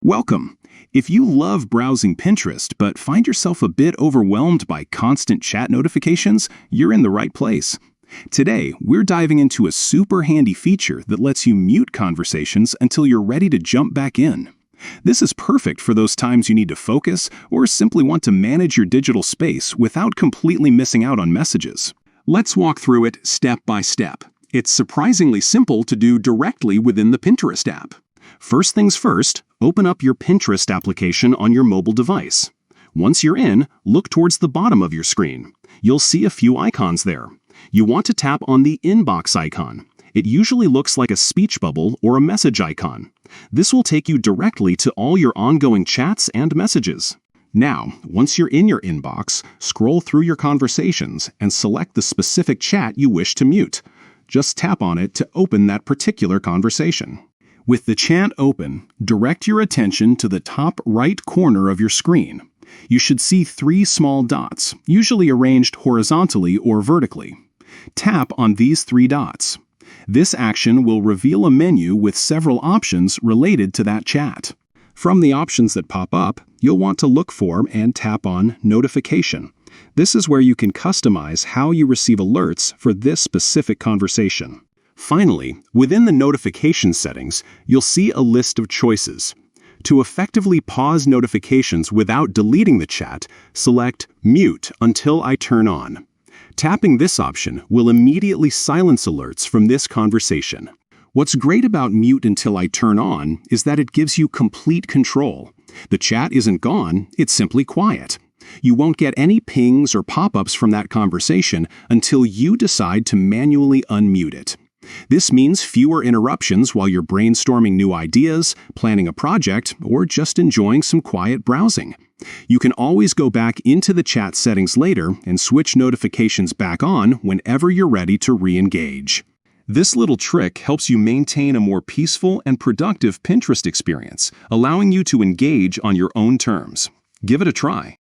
Welcome. If you love browsing Pinterest but find yourself a bit overwhelmed by constant chat notifications, you're in the right place. Today, we're diving into a super handy feature that lets you mute conversations until you're ready to jump back in. This is perfect for those times you need to focus or simply want to manage your digital space without completely missing out on messages. Let's walk through it step by step. It's surprisingly simple to do directly within the Pinterest app. First things first, open up your Pinterest application on your mobile device. Once you're in, look towards the bottom of your screen. You'll see a few icons there. You want to tap on the inbox icon. It usually looks like a speech bubble or a message icon. This will take you directly to all your ongoing chats and messages. Now, once you're in your inbox, scroll through your conversations and select the specific chat you wish to mute. Just tap on it to open that particular conversation. With the chat open, direct your attention to the top right corner of your screen. You should see three small dots, usually arranged horizontally or vertically. Tap on these three dots. This action will reveal a menu with several options related to that chat. From the options that pop up, you'll want to look for and tap on Notification. This is where you can customize how you receive alerts for this specific conversation. Finally, within the notification settings, you'll see a list of choices. To effectively pause notifications without deleting the chat, select Mute until I turn on. Tapping this option will immediately silence alerts from this conversation. What's great about Mute until I turn on is that it gives you complete control. The chat isn't gone, it's simply quiet. You won't get any pings or pop-ups from that conversation until you decide to manually unmute it. This means fewer interruptions while you're brainstorming new ideas, planning a project, or just enjoying some quiet browsing. You can always go back into the chat settings later and switch notifications back on whenever you're ready to re-engage. This little trick helps you maintain a more peaceful and productive Pinterest experience, allowing you to engage on your own terms. Give it a try.